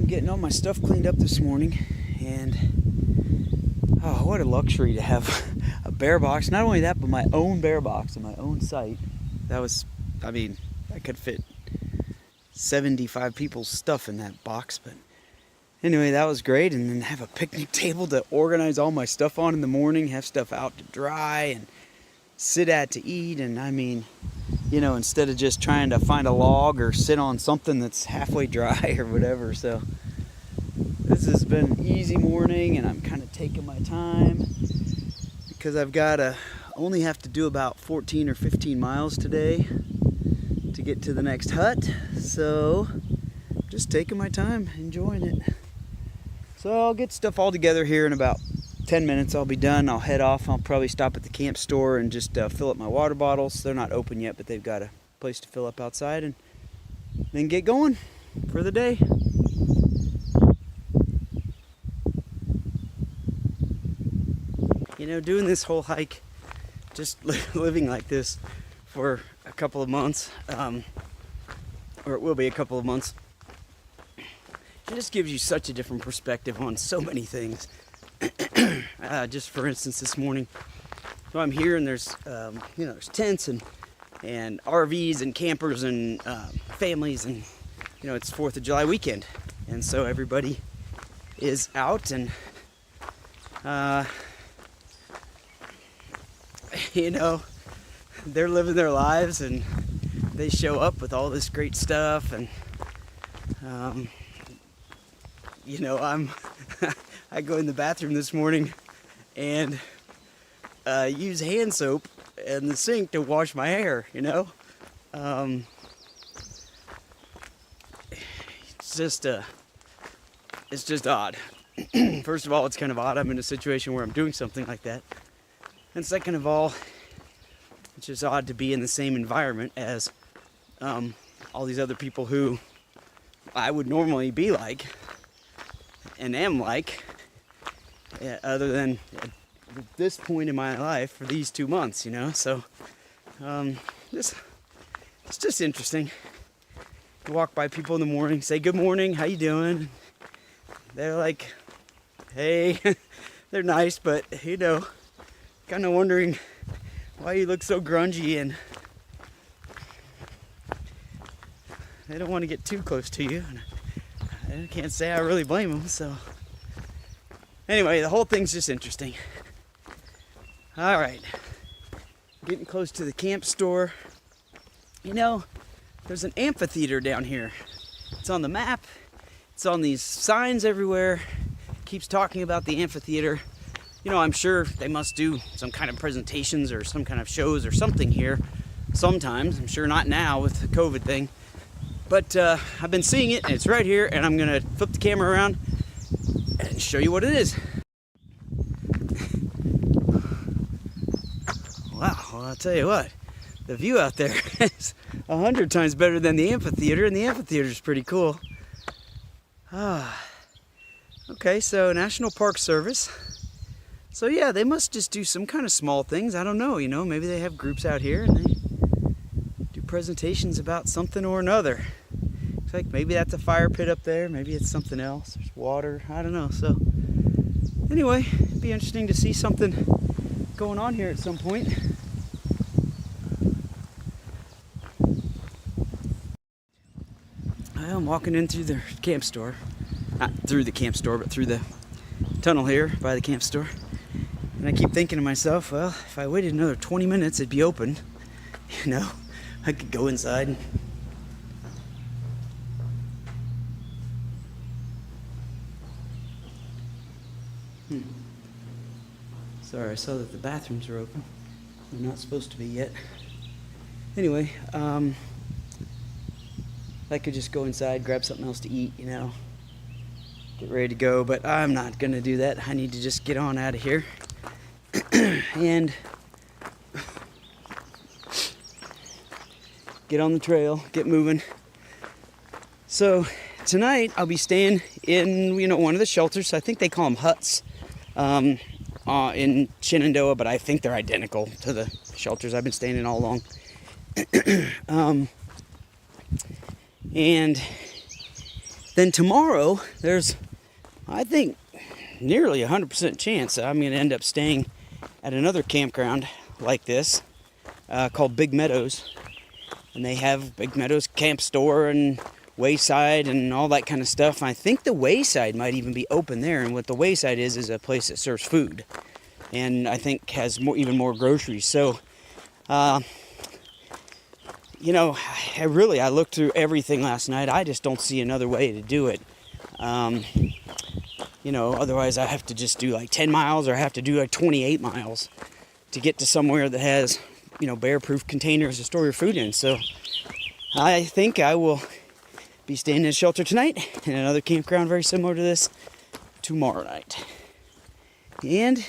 getting all my stuff cleaned up this morning, and oh, what a luxury to have a bear box. Not only that, but my own bear box in my own site. That was, I mean, I could fit 75 people's stuff in that box, but anyway, that was great. And then have a picnic table to organize all my stuff on in the morning, have stuff out to dry and sit at to eat. And I mean, you know, instead of just trying to find a log or sit on something that's halfway dry or whatever. So this has been an easy morning, and I'm kind of taking my time because I've got to only have to do about 14 or 15 miles today to get to the next hut. So just taking my time, enjoying it. So I'll get stuff all together here in about 10 minutes. I'll be done. I'll head off. I'll probably stop at the camp store and just fill up my water bottles. They're not open yet, but they've got a place to fill up outside, and then get going for the day. You know, doing this whole hike, just living like this for a couple of months, or it will be a couple of months, it just gives you such a different perspective on so many things. Just for instance, this morning, so I'm here, and there's you know, there's tents and RVs and campers and families, and you know, it's 4th of July weekend, and so everybody is out, and you know, they're living their lives, and they show up with all this great stuff, and you know, I go in the bathroom this morning and use hand soap and the sink to wash my hair, you know. It's just odd. First of all, it's kind of odd I'm in a situation where I'm doing something like that. And second of all, it's just odd to be in the same environment as all these other people who I would normally be like and am like, other than at this point in my life for these 2 months, you know. So it's just interesting to walk by people in the morning, say good morning, how you doing? They're like, hey. They're nice, but you know, kind of wondering why you look so grungy, and they don't want to get too close to you. I can't say I really blame them. So anyway, the whole thing's just interesting. All right, getting close to the camp store. You know, there's an amphitheater down here. It's on the map. It's on these signs everywhere. Keeps talking about the amphitheater. You know, I'm sure they must do some kind of presentations or some kind of shows or something here sometimes. I'm sure not now with the COVID thing. But I've been seeing it, and it's right here, and I'm going to flip the camera around and show you what it is. Wow, well, I'll tell you what, the view out there is 100 times better than the amphitheater, and the amphitheater is pretty cool. Okay, so National Park Service. So yeah, they must just do some kind of small things. I don't know, you know, maybe they have groups out here and they do presentations about something or another. Looks like maybe that's a fire pit up there, maybe it's something else. There's water, I don't know. So anyway, it'd be interesting to see something going on here at some point. I'm walking in through the camp store. Not through the camp store, but through the tunnel here by the camp store. And I keep thinking to myself, well, if I waited another 20 minutes, it'd be open. You know, I could go inside. Sorry, I saw that the bathrooms are open. They're not supposed to be yet. Anyway, I could just go inside, grab something else to eat, you know, get ready to go, but I'm not gonna do that. I need to just get on out of here and get on the trail, get moving. So tonight I'll be staying in, you know, one of the shelters. I think they call them huts in Shenandoah, but I think they're identical to the shelters I've been staying in all along. And then tomorrow there's, I think, nearly 100% chance I'm going to end up staying at another campground like this called Big Meadows. And they have Big Meadows camp store and Wayside and all that kind of stuff. I think the Wayside might even be open there. And what the Wayside is a place that serves food. And I think has even more groceries. So, you know, I looked through everything last night. I just don't see another way to do it. You know, otherwise I have to just do like 10 miles or I have to do like 28 miles to get to somewhere that has, you know, bear-proof containers to store your food in. So I think I will be staying in a shelter tonight in another campground very similar to this tomorrow night. And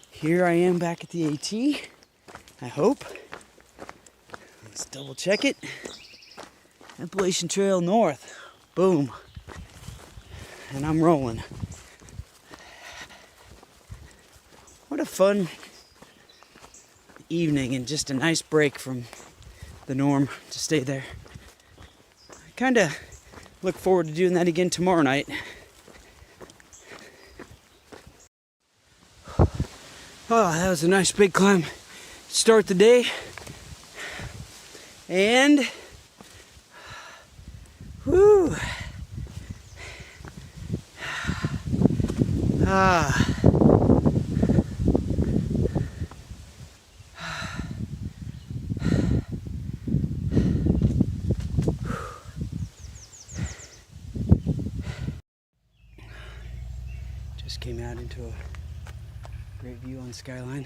here I am back at the AT, I hope. Let's double check it. Appalachian Trail North. Boom. And I'm rolling. What a fun evening and just a nice break from the norm to stay there. I kind of look forward to doing that again tomorrow night. Oh, that was a nice big climb. Start the day. And whoo. Just came out into a great view on the skyline.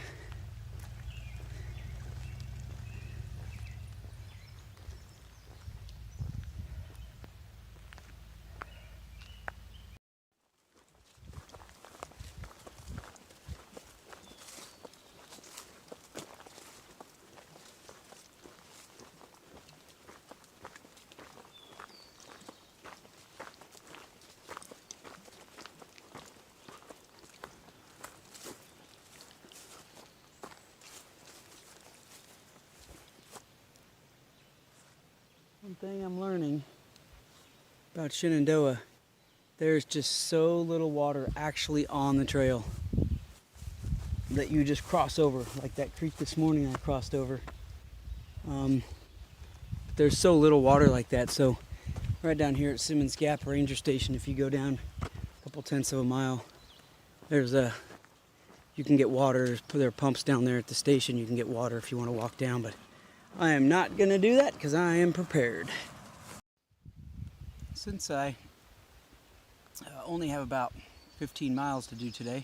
One thing I'm learning about Shenandoah, there's just so little water actually on the trail that you just cross over. Like that creek this morning I crossed over. There's so little water like that. So right down here at Simmons Gap Ranger Station, if you go down a couple tenths of a mile, you can get water. There are pumps down there at the station. You can get water if you want to walk down, but I am not going to do that because I am prepared. Since I only have about 15 miles to do today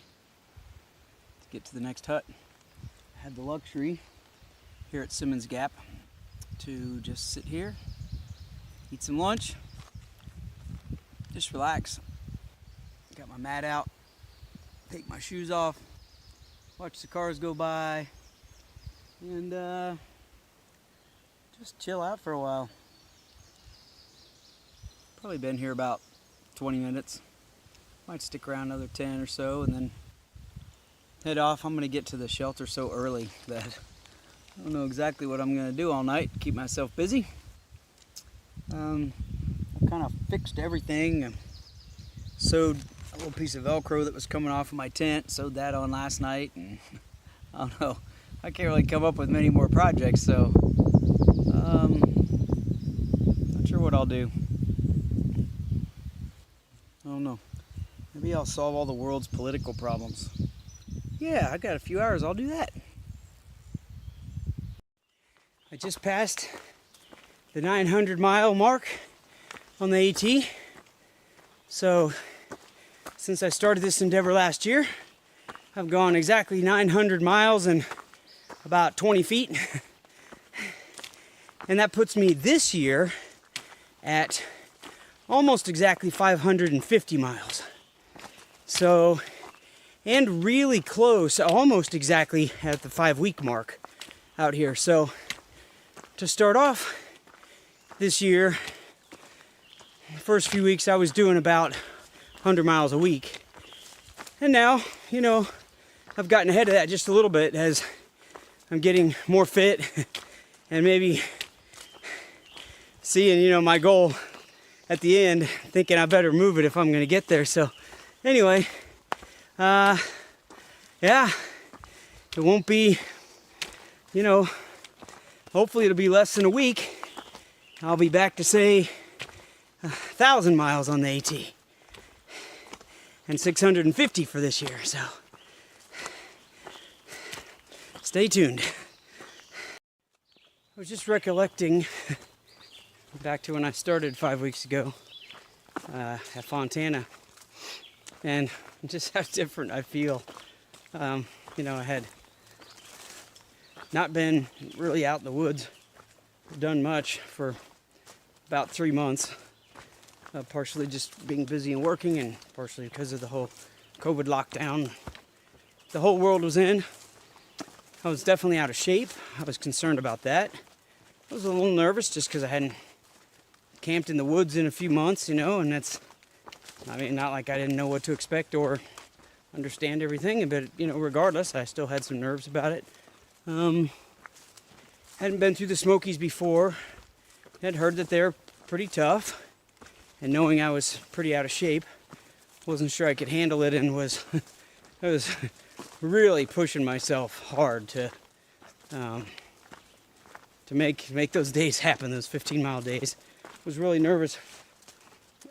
to get to the next hut, I had the luxury here at Simmons Gap to just sit here, eat some lunch, just relax. Got my mat out, take my shoes off, watch the cars go by, and just chill out for a while. Probably been here about 20 minutes. Might stick around another 10 or so and then head off. I'm gonna get to the shelter so early that I don't know exactly what I'm gonna do all night. Keep myself busy. I kind of fixed everything. I sewed a little piece of Velcro that was coming off of my tent. Sewed that on last night, and I don't know. I can't really come up with many more projects, so not sure what I'll do. I don't know. Maybe I'll solve all the world's political problems. Yeah, I got a few hours. I'll do that. I just passed the 900-mile mark on the AT. So, since I started this endeavor last year, I've gone exactly 900 miles and about 20 feet. And that puts me this year at almost exactly 550 miles. So, and really close, almost exactly at the 5-week mark out here. So, to start off this year, the first few weeks I was doing about 100 miles a week. And now, you know, I've gotten ahead of that just a little bit as I'm getting more fit and maybe seeing, you know, my goal at the end, thinking I better move it if I'm going to get there. So anyway, yeah, it won't be, you know, hopefully it'll be less than a week. I'll be back to say 1,000 miles on the AT and 650 for this year. So stay tuned. I was just recollecting back to when I started 5 weeks ago at Fontana, and just how different I feel. You know, I had not been really out in the woods, done much for about 3 months, partially just being busy and working, and partially because of the whole COVID lockdown the whole world was in. I was definitely out of shape. I was concerned about that. I was a little nervous just because I hadn't camped in the woods in a few months, you know, and that's, I mean, not like I didn't know what to expect or understand everything, but, you know, regardless, I still had some nerves about it. Hadn't been through the Smokies before. Had heard that they're pretty tough, and knowing I was pretty out of shape, wasn't sure I could handle it, and was I was really pushing myself hard to make those days happen, those 15-mile days. Was really nervous.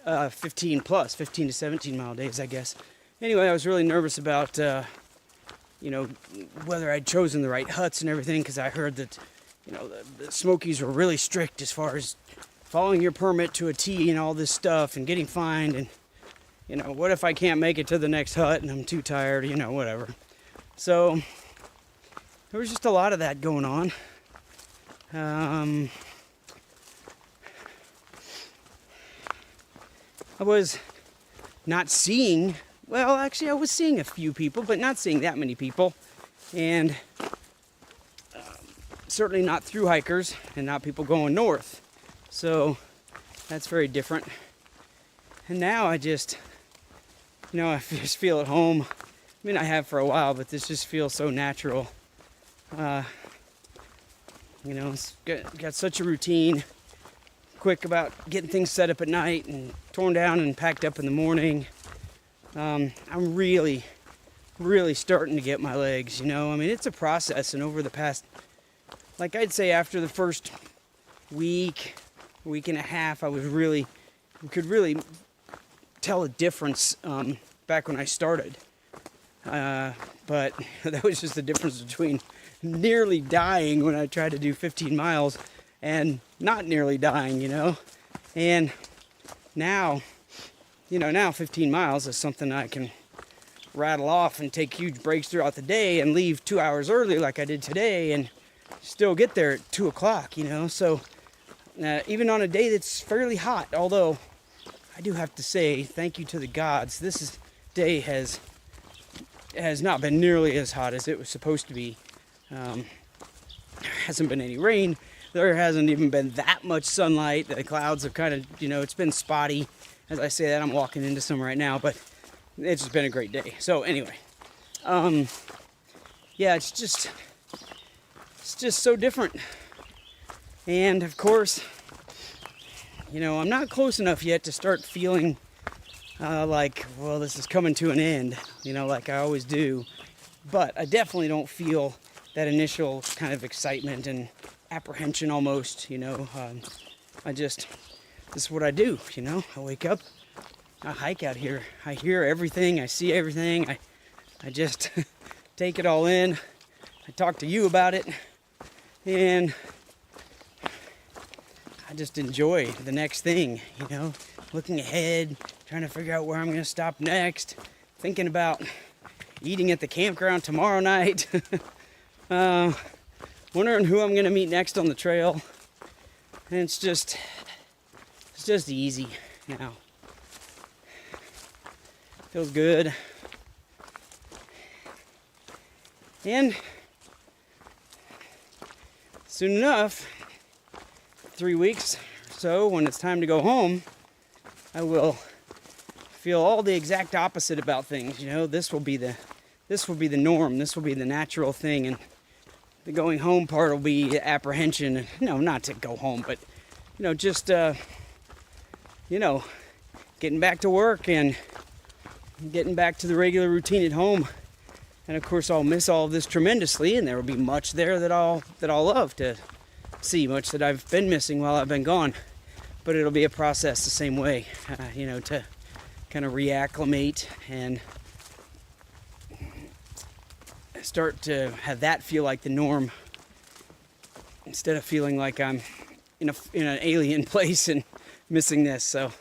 15 to 17 mile days, I guess. Anyway, I was really nervous about, you know, whether I'd chosen the right huts and everything, because I heard that, you know, the Smokies were really strict as far as following your permit to a T and all this stuff and getting fined, and, you know, what if I can't make it to the next hut and I'm too tired, you know, whatever. So there was just a lot of that going on. I was not seeing, well, actually I was seeing a few people, but not seeing that many people, and certainly not through hikers and not people going north. So that's very different. And now I just, you know, I just feel at home. I mean, I have for a while, but this just feels so natural. You know, it's got such a routine. Quick about getting things set up at night and torn down and packed up in the morning. I'm really starting to get my legs, you know. I mean, it's a process, and over the past, like I'd say after the first week and a half, I could really tell a difference back when I started. But that was just the difference between nearly dying when I tried to do 15 miles and not nearly dying, you know. And now, you know, now 15 miles is something I can rattle off and take huge breaks throughout the day and leave 2 hours early like I did today and still get there at 2 o'clock, you know. So even on a day that's fairly hot, although I do have to say thank you to the gods, this day has not been nearly as hot as it was supposed to be. There hasn't been any rain. There hasn't even been that much sunlight. The clouds have kind of, you know, it's been spotty. As I say that, I'm walking into some right now, but it's just been a great day. So anyway, yeah, it's just so different. And of course, you know, I'm not close enough yet to start feeling like, well, this is coming to an end, you know, like I always do. But I definitely don't feel that initial kind of excitement and apprehension almost, you know. This is what I do, you know. I wake up, I hike out here. I hear everything, I see everything. I just take it all in. I talk to you about it, and I just enjoy the next thing, you know. Looking ahead, trying to figure out where I'm going to stop next, thinking about eating at the campground tomorrow night, wondering who I'm going to meet next on the trail. And it's just easy now. Feels good. And soon enough, 3 weeks or so, when it's time to go home, I will feel all the exact opposite about things. You know, this will be the norm. This will be the natural thing, and the going home part will be apprehension. No, not to go home, but you know, just you know, getting back to work and getting back to the regular routine at home. And of course I'll miss all of this tremendously, and there will be much there that I'll love to see, much that I've been missing while I've been gone. But it'll be a process the same way, to kind of reacclimate and start to have that feel like the norm, instead of feeling like I'm in an alien place and missing this. So,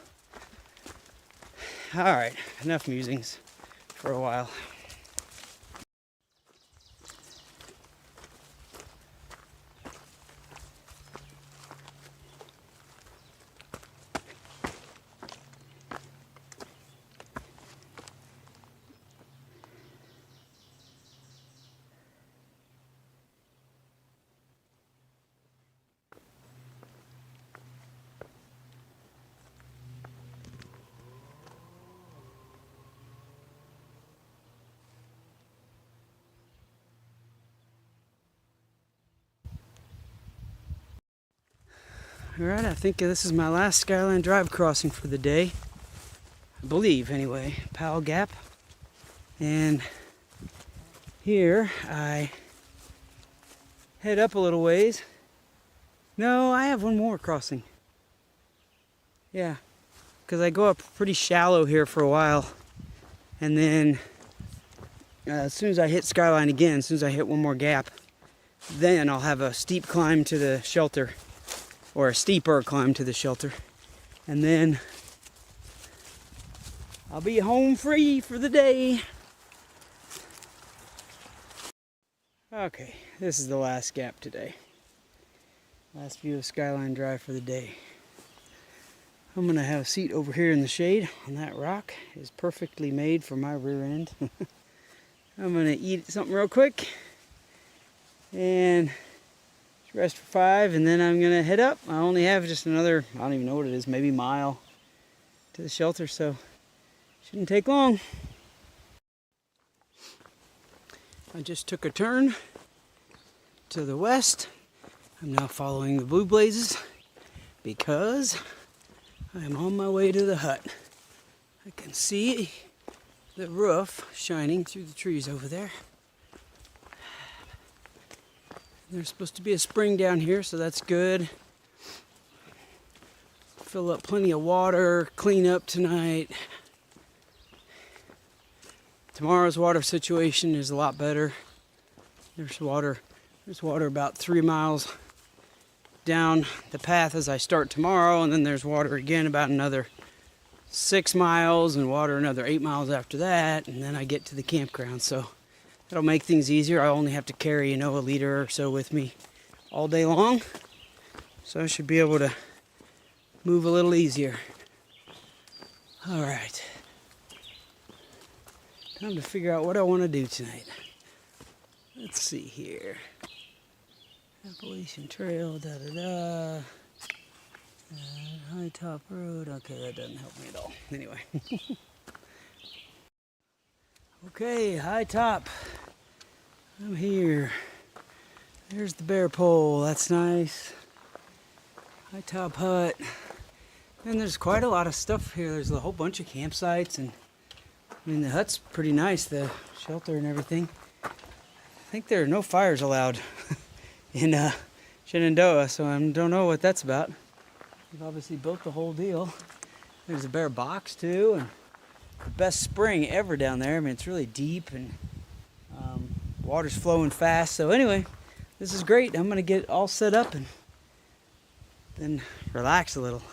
all right, enough musings for a while. All right, I think this is my last Skyline Drive crossing for the day. I believe, anyway. Powell Gap. And here I head up a little ways. No, I have one more crossing. Yeah, because I go up pretty shallow here for a while. And then as soon as I hit Skyline again, as soon as I hit one more gap, then I'll have a steep climb to the shelter. Or a steeper climb to the shelter. And then I'll be home free for the day. Okay, this is the last gap today. Last view of Skyline Drive for the day. I'm gonna have a seat over here in the shade on that rock. It's perfectly made for my rear end. I'm gonna eat something real quick and rest for 5, and then I'm gonna head up. I only have just another, I don't even know what it is, maybe mile to the shelter, so shouldn't take long. I just took a turn to the west. I'm now following the blue blazes because I'm on my way to the hut. I can see the roof shining through the trees over there. There's supposed to be a spring down here, so that's good. Fill up plenty of water, clean up tonight. Tomorrow's water situation is a lot better. There's water about 3 miles down the path as I start tomorrow, and then there's water again about another 6 miles, and water another 8 miles after that, and then I get to the campground. So that'll make things easier. I only have to carry, a liter or so with me all day long. So I should be able to move a little easier. All right. Time to figure out what I want to do tonight. Let's see here. Appalachian Trail, da-da-da. High Top Road. Okay, that doesn't help me at all. Anyway. Okay, High Top. I'm here. There's the bear pole. That's nice. High Top Hut. And there's quite a lot of stuff here. There's a whole bunch of campsites, and the hut's pretty nice, the shelter and everything. I think there are no fires allowed in Shenandoah, so I don't know what that's about. They've obviously built the whole deal. There's a bear box too, and the best spring ever down there. It's really deep, and water's flowing fast. So anyway, this is great. I'm gonna get all set up and then relax a little.